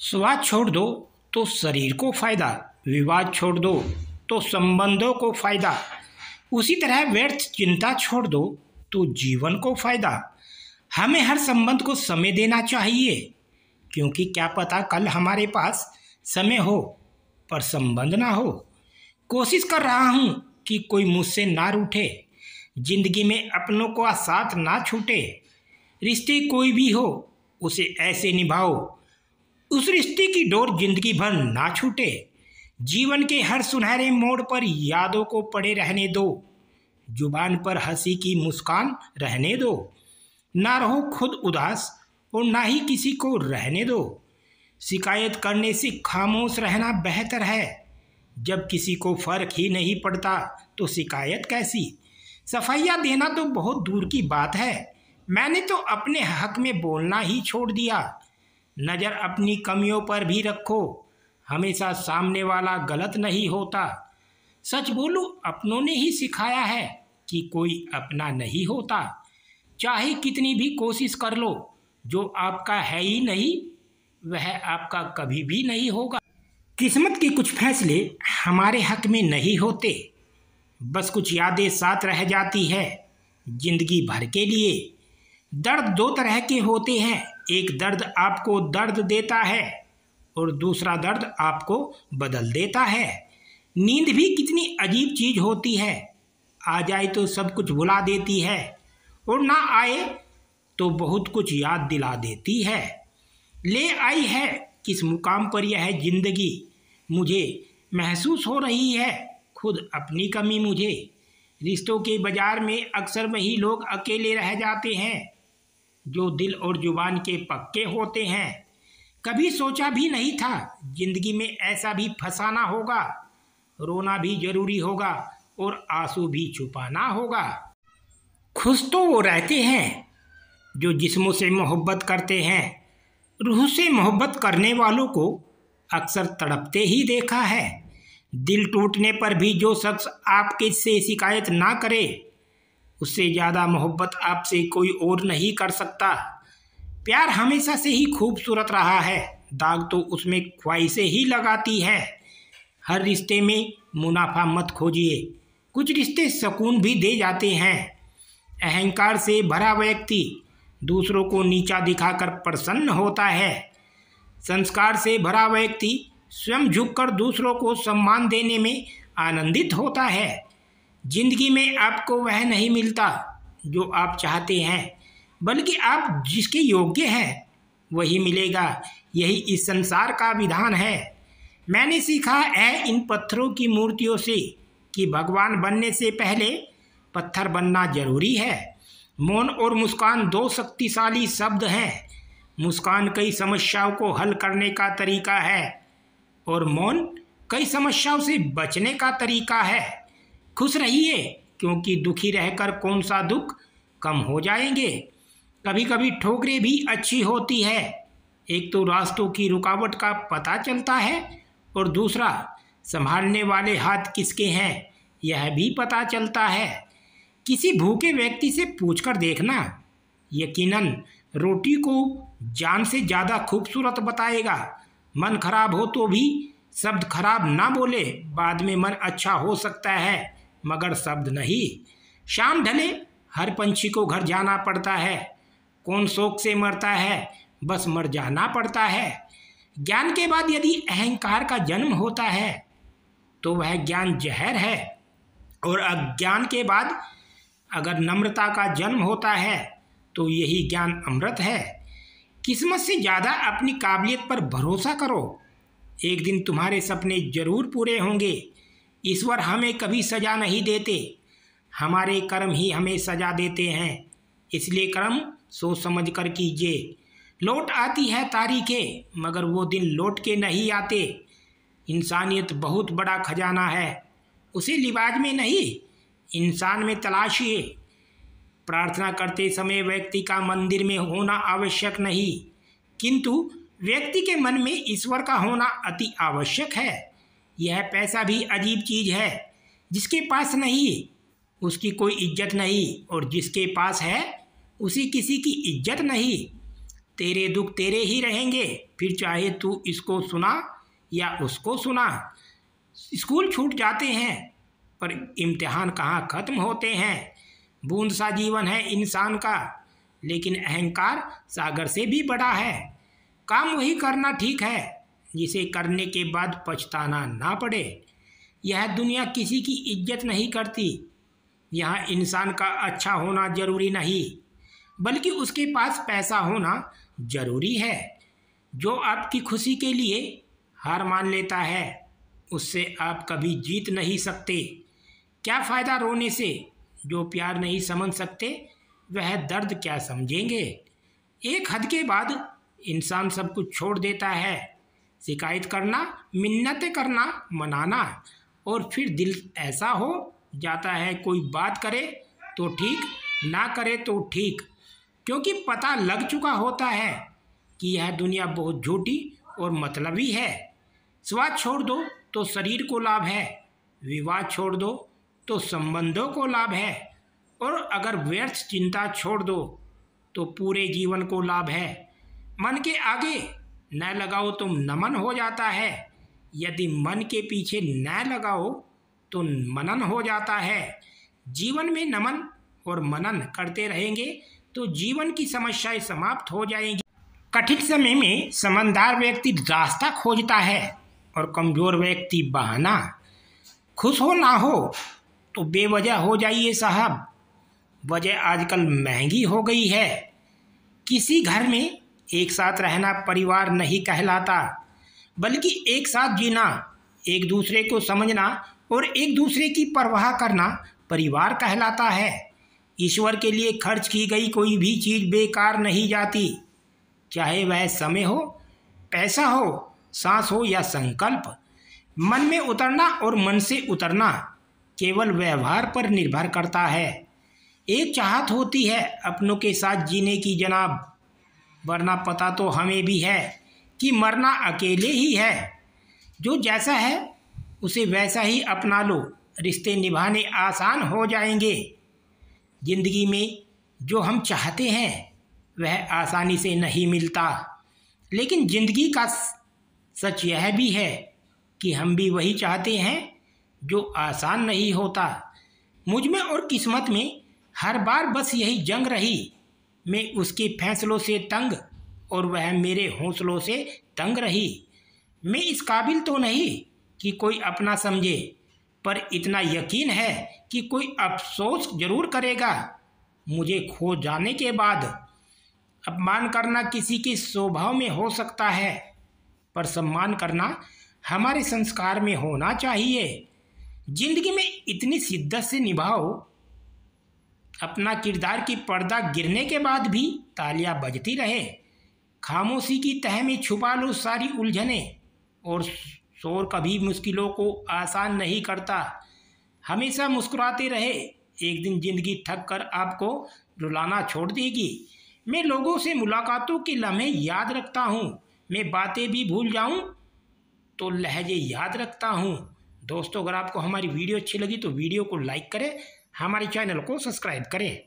स्वाद छोड़ दो तो शरीर को फायदा, विवाद छोड़ दो तो संबंधों को फायदा, उसी तरह व्यर्थ चिंता छोड़ दो तो जीवन को फायदा। हमें हर संबंध को समय देना चाहिए, क्योंकि क्या पता कल हमारे पास समय हो पर संबंध ना हो। कोशिश कर रहा हूँ कि कोई मुझसे ना रूठे, जिंदगी में अपनों का साथ ना छूटे। रिश्ते कोई भी हो उसे ऐसे निभाओ, उस रिश्ते की डोर जिंदगी भर ना छूटे। जीवन के हर सुनहरे मोड़ पर यादों को पड़े रहने दो, जुबान पर हंसी की मुस्कान रहने दो। ना रहो खुद उदास और ना ही किसी को रहने दो। शिकायत करने से खामोश रहना बेहतर है, जब किसी को फर्क ही नहीं पड़ता तो शिकायत कैसी। सफाइयाँ देना तो बहुत दूर की बात है, मैंने तो अपने हक में बोलना ही छोड़ दिया। नज़र अपनी कमियों पर भी रखो, हमेशा सामने वाला गलत नहीं होता। सच बोलो, अपनों ने ही सिखाया है कि कोई अपना नहीं होता। चाहे कितनी भी कोशिश कर लो, जो आपका है ही नहीं वह आपका कभी भी नहीं होगा। किस्मत के कुछ फैसले हमारे हक में नहीं होते, बस कुछ यादें साथ रह जाती है जिंदगी भर के लिए। दर्द दो तरह के होते हैं, एक दर्द आपको दर्द देता है और दूसरा दर्द आपको बदल देता है। नींद भी कितनी अजीब चीज़ होती है, आ जाए तो सब कुछ भुला देती है और ना आए तो बहुत कुछ याद दिला देती है। ले आई है किस मुकाम पर यह जिंदगी, मुझे महसूस हो रही है खुद अपनी कमी मुझे। रिश्तों के बाजार में अक्सर वही लोग अकेले रह जाते हैं जो दिल और जुबान के पक्के होते हैं। कभी सोचा भी नहीं था जिंदगी में ऐसा भी फंसाना होगा। रोना भी जरूरी होगा और आंसू भी छुपाना होगा। खुश तो वो रहते हैं जो जिस्मों से मोहब्बत करते हैं, रूह से मोहब्बत करने वालों को अक्सर तड़पते ही देखा है। दिल टूटने पर भी जो शख्स आपके से शिकायत ना करे, उससे ज़्यादा मोहब्बत आपसे कोई और नहीं कर सकता। प्यार हमेशा से ही खूबसूरत रहा है, दाग तो उसमें ख्वाहिशें ही लगाती है। हर रिश्ते में मुनाफा मत खोजिए, कुछ रिश्ते सुकून भी दे जाते हैं। अहंकार से भरा व्यक्ति दूसरों को नीचा दिखाकर प्रसन्न होता है। संस्कार से भरा व्यक्ति स्वयं झुककर दूसरों को सम्मान देने में आनंदित होता है। जिंदगी में आपको वह नहीं मिलता जो आप चाहते हैं, बल्कि आप जिसके योग्य हैं वही मिलेगा। यही इस संसार का विधान है। मैंने सीखा है इन पत्थरों की मूर्तियों से कि भगवान बनने से पहले पत्थर बनना जरूरी है। मौन और मुस्कान दो शक्तिशाली शब्द हैं। मुस्कान कई समस्याओं को हल करने का तरीका है और मौन कई समस्याओं से बचने का तरीका है। खुश रहिए, क्योंकि दुखी रहकर कौन सा दुख कम हो जाएंगे। कभी कभी ठोकरें भी अच्छी होती है, एक तो रास्तों की रुकावट का पता चलता है और दूसरा संभालने वाले हाथ किसके हैं यह भी पता चलता है। किसी भूखे व्यक्ति से पूछकर देखना, यकीनन रोटी को जान से ज़्यादा खूबसूरत बताएगा। मन खराब हो तो भी शब्द खराब ना बोले, बाद में मन अच्छा हो सकता है मगर शब्द नहीं। शाम ढले हर पंछी को घर जाना पड़ता है, कौन शौक से मरता है, बस मर जाना पड़ता है। ज्ञान के बाद यदि अहंकार का जन्म होता है तो वह ज्ञान जहर है, और अज्ञान के बाद अगर नम्रता का जन्म होता है तो यही ज्ञान अमृत है। किस्मत से ज़्यादा अपनी काबिलियत पर भरोसा करो, एक दिन तुम्हारे सपने जरूर पूरे होंगे। ईश्वर हमें कभी सज़ा नहीं देते, हमारे कर्म ही हमें सज़ा देते हैं, इसलिए कर्म सोच समझ कर कीजिए। लौट आती है तारीखें मगर वो दिन लौट के नहीं आते। इंसानियत बहुत बड़ा खजाना है, उसे लिबाज में नहीं इंसान में तलाशिए। प्रार्थना करते समय व्यक्ति का मंदिर में होना आवश्यक नहीं, किंतु व्यक्ति के मन में ईश्वर का होना अति आवश्यक है। यह पैसा भी अजीब चीज़ है, जिसके पास नहीं उसकी कोई इज्जत नहीं और जिसके पास है उसी किसी की इज्जत नहीं। तेरे दुख तेरे ही रहेंगे, फिर चाहे तू इसको सुना या उसको सुना। स्कूल छूट जाते हैं पर इम्तिहान कहाँ ख़त्म होते हैं। बूंद सा जीवन है इंसान का, लेकिन अहंकार सागर से भी बड़ा है। काम वही करना ठीक है जिसे करने के बाद पछताना ना पड़े। यह दुनिया किसी की इज्जत नहीं करती। यहाँ इंसान का अच्छा होना जरूरी नहीं, बल्कि उसके पास पैसा होना जरूरी है। जो आपकी खुशी के लिए हार मान लेता है, उससे आप कभी जीत नहीं सकते। क्या फ़ायदा रोने से? जो प्यार नहीं समझ सकते वह दर्द क्या समझेंगे। एक हद के बाद इंसान सब कुछ छोड़ देता है। शिकायत करना, मिन्नतें करना, मनाना, और फिर दिल ऐसा हो जाता है कोई बात करे तो ठीक, ना करे तो ठीक, क्योंकि पता लग चुका होता है कि यह दुनिया बहुत झूठी और मतलबी है। स्वाद छोड़ दो तो शरीर को लाभ है, विवाद छोड़ दो तो संबंधों को लाभ है, और अगर व्यर्थ चिंता छोड़ दो तो पूरे जीवन को लाभ है। मन के आगे न लगाओ तो नमन हो जाता है, यदि मन के पीछे न लगाओ तो मनन हो जाता है। जीवन में नमन और मनन करते रहेंगे तो जीवन की समस्याएं समाप्त हो जाएंगी। कठिन समय में समझदार व्यक्ति रास्ता खोजता है और कमज़ोर व्यक्ति बहाना। खुश हो ना हो तो बेवजह हो जाइए साहब, वजह आजकल महंगी हो गई है। किसी घर में एक साथ रहना परिवार नहीं कहलाता, बल्कि एक साथ जीना, एक दूसरे को समझना और एक दूसरे की परवाह करना परिवार कहलाता है। ईश्वर के लिए खर्च की गई कोई भी चीज़ बेकार नहीं जाती, चाहे वह समय हो, पैसा हो, सांस हो या संकल्प। मन में उतरना और मन से उतरना केवल व्यवहार पर निर्भर करता है। एक चाहत होती है अपनों के साथ जीने की जनाब, वरना पता तो हमें भी है कि मरना अकेले ही है। जो जैसा है उसे वैसा ही अपना लो, रिश्ते निभाने आसान हो जाएंगे। जिंदगी में जो हम चाहते हैं वह आसानी से नहीं मिलता, लेकिन जिंदगी का सच यह भी है कि हम भी वही चाहते हैं जो आसान नहीं होता। मुझ में और किस्मत में हर बार बस यही जंग रही। मैं उसके फैसलों से तंग और वह मेरे हौसलों से तंग रही। मैं इस काबिल तो नहीं कि कोई अपना समझे, पर इतना यकीन है कि कोई अफसोस जरूर करेगा मुझे खो जाने के बाद। अपमान करना किसी के स्वभाव में हो सकता है, पर सम्मान करना हमारे संस्कार में होना चाहिए। जिंदगी में इतनी शिद्दत से निभाओ अपना किरदार की पर्दा गिरने के बाद भी तालियां बजती रहे। खामोशी की तह में छुपा लो सारी उलझने, और शोर कभी मुश्किलों को आसान नहीं करता। हमेशा मुस्कुराते रहे, एक दिन जिंदगी थक कर आपको रुलाना छोड़ देगी। मैं लोगों से मुलाकातों के लम्हे याद रखता हूँ, मैं बातें भी भूल जाऊँ तो लहजे याद रखता हूँ। दोस्तों, अगर आपको हमारी वीडियो अच्छी लगी तो वीडियो को लाइक करें, हमारे चैनल को सब्सक्राइब करें।